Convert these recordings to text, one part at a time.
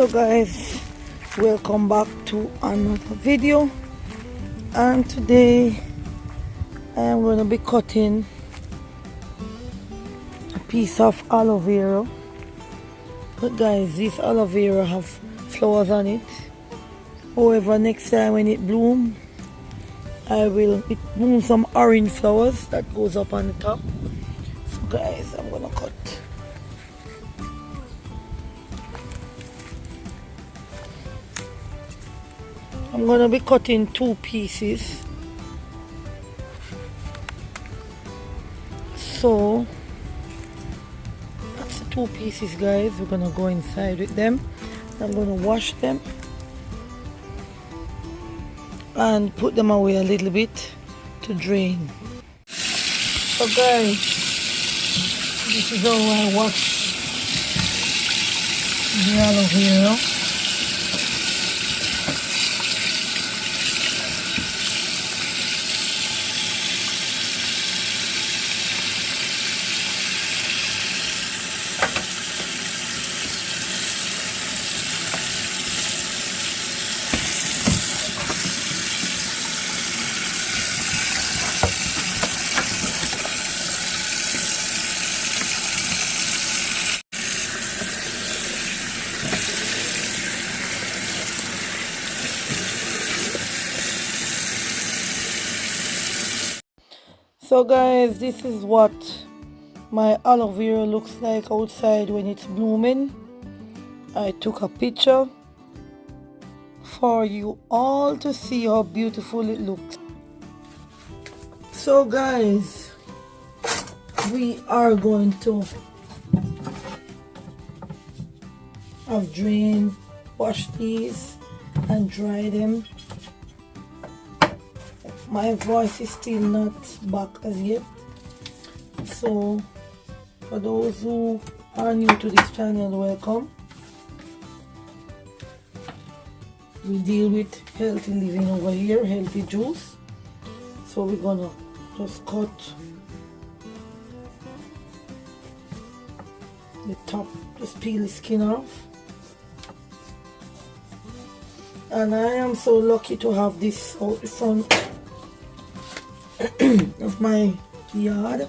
So guys, welcome back to another video, and today I am going to be cutting a piece of aloe vera. But guys, this aloe vera have flowers on it. However, next time when it blooms, it blooms some orange flowers that goes up on the top. So guys, I'm gonna cut. I'm gonna be cutting two pieces. So that's the two pieces, guys. We're gonna go inside with them. I'm gonna wash them and put them away a little bit to drain. So guys, this is how I wash the aloe vera. So guys, this is what my aloe vera looks like outside when it's blooming. I took a picture for you all to see how beautiful it looks. So guys, we are going to have drained, wash these and dry them. My voice is still not back as yet, so for those who are new to this channel, welcome. We deal with healthy living over here, healthy juice. So we're gonna just cut the top, just peel the skin off. And I am so lucky to have this out the front of my yard.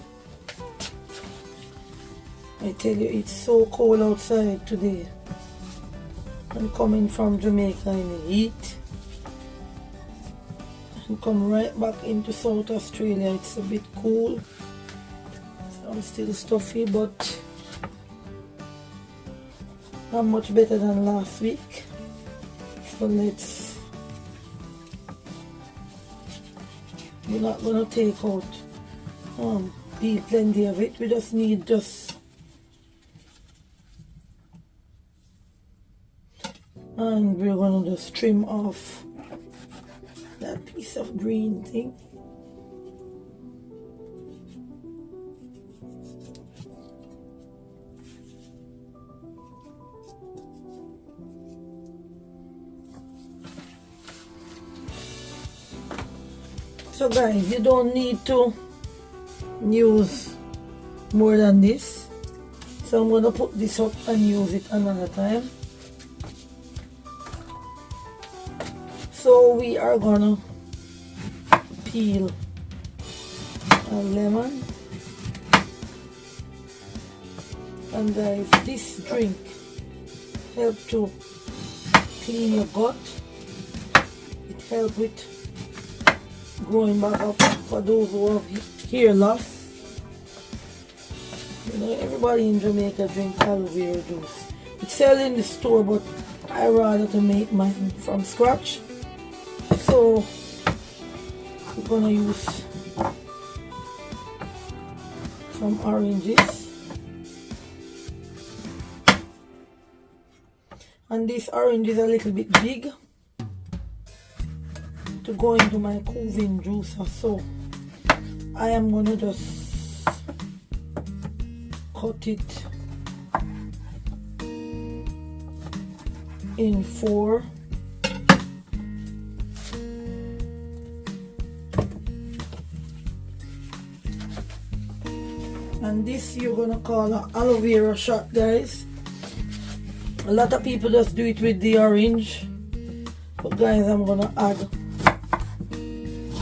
I tell you, it's so cold outside today. I'm coming from Jamaica in the heat and come right back into South Australia. It's a bit cool, so I'm still stuffy, but not much better than last week. So we're not gonna take out plenty of it. We just need and we're gonna just trim off that piece of green thing. So guys, you don't need to use more than this. So I'm going to put this up and use it another time. So we are going to peel a lemon. And guys, this drink helps to clean your gut. It helps with growing back up for those who have hair loss. You know, everybody in Jamaica drinks aloe vera juice. It's sold in the store, but I rather to make mine from scratch. So we're gonna use some oranges, and this orange is a little bit big to go into my cooling juicer, so I am gonna just cut it in 4. And this you're gonna call an aloe vera shot, guys. A lot of people just do it with the orange, but guys, I'm gonna add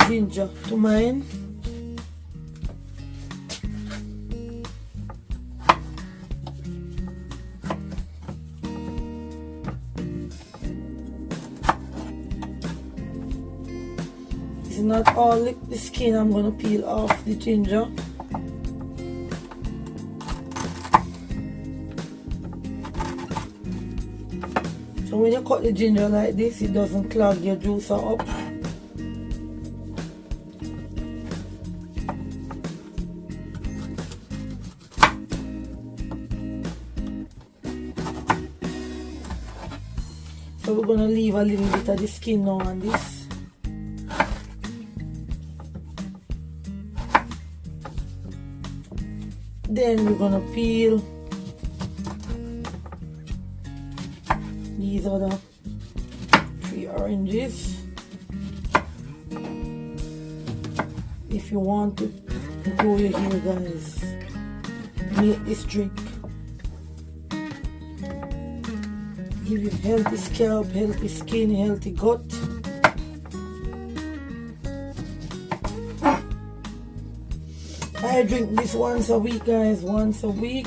ginger to mine. It's not all the skin. I'm gonna peel off the ginger. So when you cut the ginger like this, it doesn't clog your juicer up. So we're gonna leave a little bit of the skin now on this. Then we're gonna peel these other 3 oranges. If you want to grow your hair, guys, make this drink. Give you healthy scalp, healthy skin, healthy gut. I drink this once a week, guys, once a week.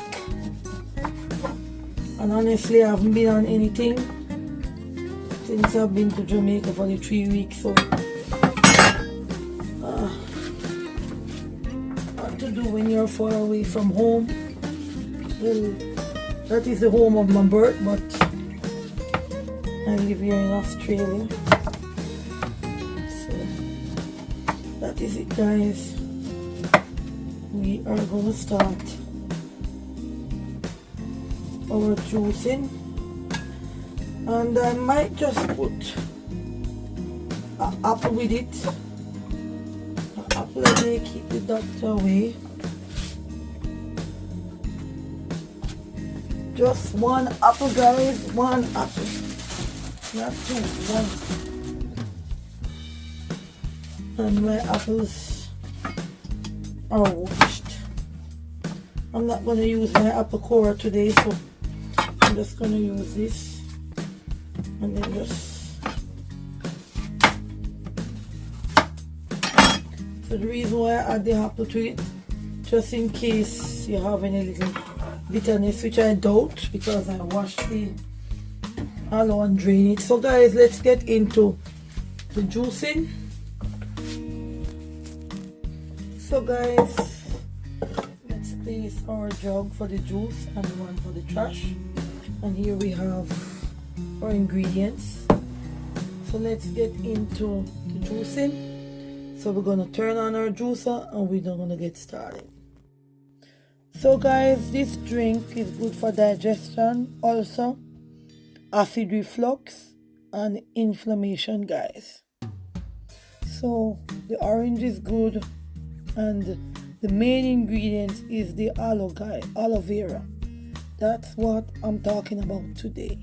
And honestly, I haven't been on anything since I've been to Jamaica for the 3 weeks. So, what to do when you're far away from home? Well, that is the home of my birth, but I live here in Australia. So, that is it, guys. We are going to start our juicing, and I might just put an apple with it. An apple may keep the doctor away. Just 1 apple, guys, 1 apple, not 2, 1. And my apples are washed. I'm not going to use my apple core today, so I'm just going to use this and then just. So the reason why I add the apple to it, just in case you have any little bitterness, which I doubt because I washed the aloe and drain it. So guys, let's get into the juicing. So guys, let's place our jug for the juice and one for the trash. And here we have our ingredients. So let's get into the juicing. So we're gonna turn on our juicer and we're gonna get started. So guys, this drink is good for digestion, also acid reflux and inflammation, guys. So the orange is good, and the main ingredient is the aloe vera. That's what I'm talking about today.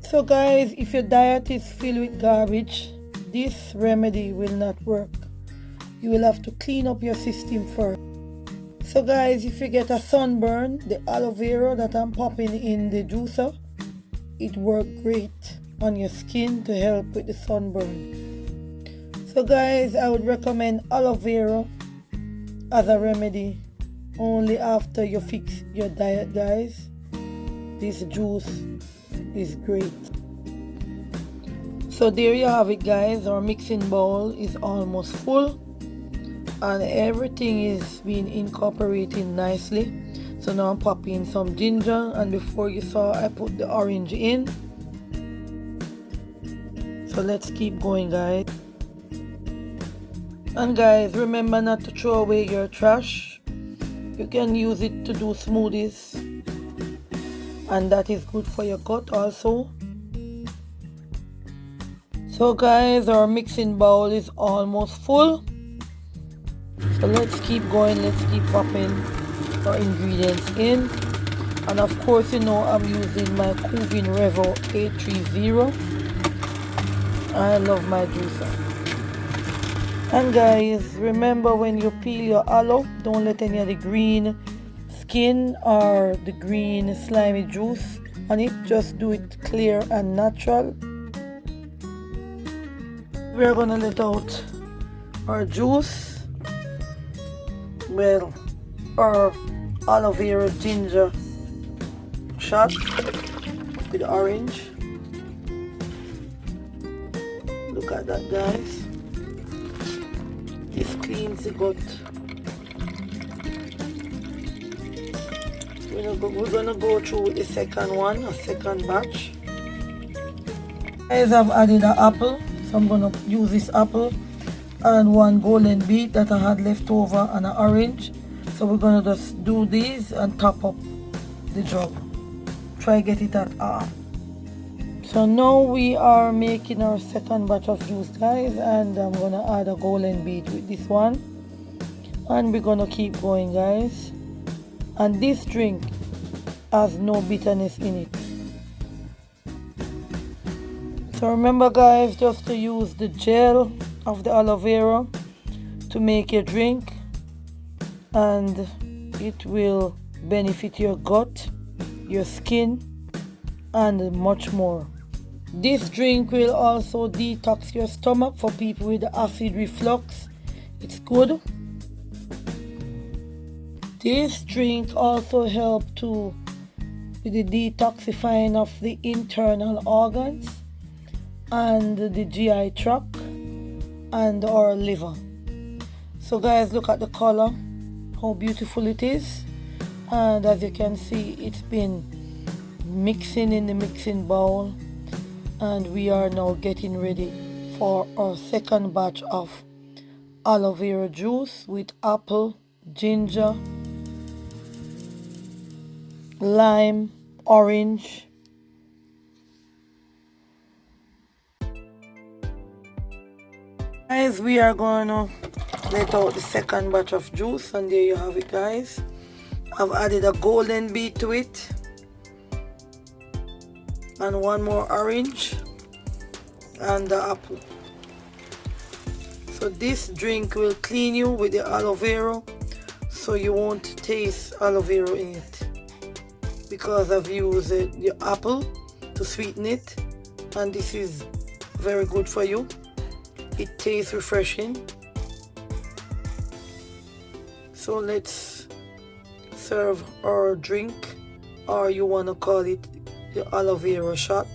So guys, if your diet is filled with garbage, this remedy will not work. You will have to clean up your system first. So guys, if you get a sunburn, the aloe vera that I'm popping in the juicer, it works great on your skin to help with the sunburn. So guys, I would recommend aloe vera as a remedy only after you fix your diet, guys. This juice is great. So there you have it, guys. Our mixing bowl is almost full and everything is being incorporated nicely. So now I'm popping some ginger, and before you saw, I put the orange in. So let's keep going, guys. And guys, remember not to throw away your trash. You can use it to do smoothies, and that is good for your gut also. So guys, our mixing bowl is almost full. So let's keep going, let's keep popping our ingredients in. And of course, you know, I'm using my Cuvin Revo 830. I love my juicer. And guys, remember when you peel your aloe, don't let any of the green skin or the green slimy juice on it. Just do it clear and natural. We're gonna let out our juice, well, our aloe vera ginger shot with orange. Look at that, guys. This cleans the gut. We're gonna go through the second one, a second batch. Guys, I've added an apple, so I'm gonna use this apple and one golden beet that I had left over and an orange. So we're gonna just do these and top up the jug. Try get it at half. So now we are making our second batch of juice, guys, and I'm gonna add a golden beet with this one, and we're gonna keep going, guys. And this drink has no bitterness in it. So remember, guys, just to use the gel of the aloe vera to make your drink, and it will benefit your gut, your skin, and much more. This drink will also detox your stomach for people with acid reflux. It's good. This drink also helps to with the detoxifying of the internal organs and the GI tract and our liver. So guys, look at the color, how beautiful it is. And as you can see, it's been mixing in the mixing bowl, and we are now getting ready for our second batch of aloe vera juice with apple, ginger, lime, orange. Guys, we are gonna let out the second batch of juice, and there you have it, guys. I've added a golden beet to it and one more orange and the apple. So this drink will clean you with the aloe vera, so you won't taste aloe vera in it, because I've used the apple to sweeten it, and this is very good for you. It tastes refreshing. So let's serve our drink, or you want to call it the aloe vera shot.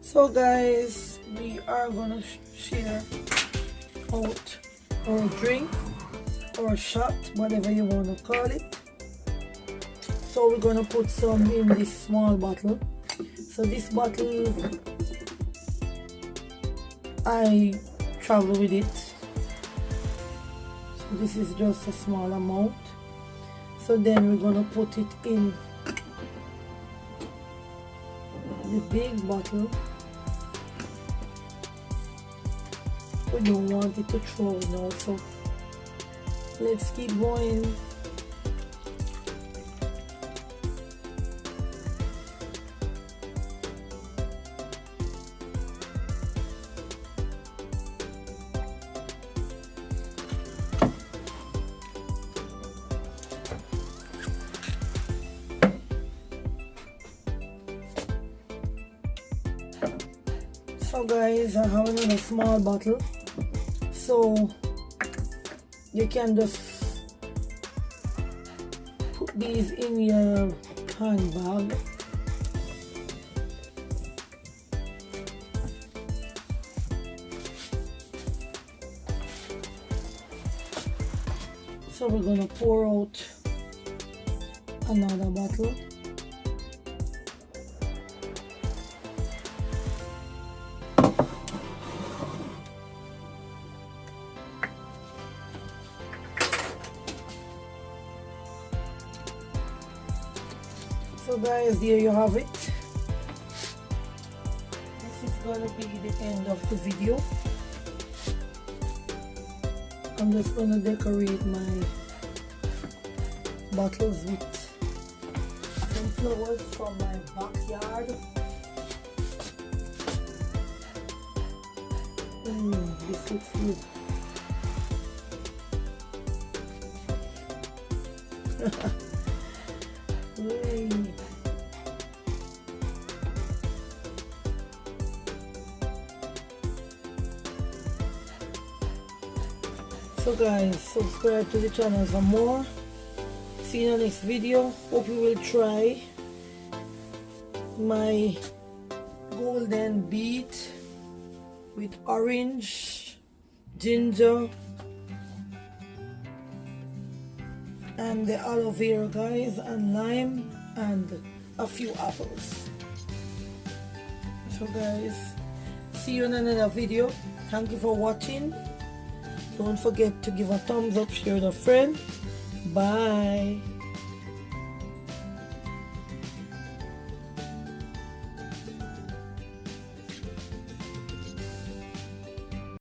So guys, we are gonna share out our drink or shot, whatever you want to call it. So we're gonna put some in this small bottle. So this bottle, I travel with it. So this is just a small amount. So then we're gonna put it in the big bottle. We don't want it to throw now, so let's keep going. So guys, I have another small bottle, so you can just put these in your handbag. So we're gonna pour out another bottle. So guys, there you have it. This is gonna be the end of the video. I'm just gonna decorate my bottles with some flowers from my backyard. This looks good. Wait. So guys, subscribe to the channel for more. See you in the next video. Hope you will try my golden beet with orange, ginger, and the aloe vera, guys, and lime, and a few apples. So guys, see you in another video. Thank you for watching. Don't forget to give a thumbs up, share with a friend. Bye.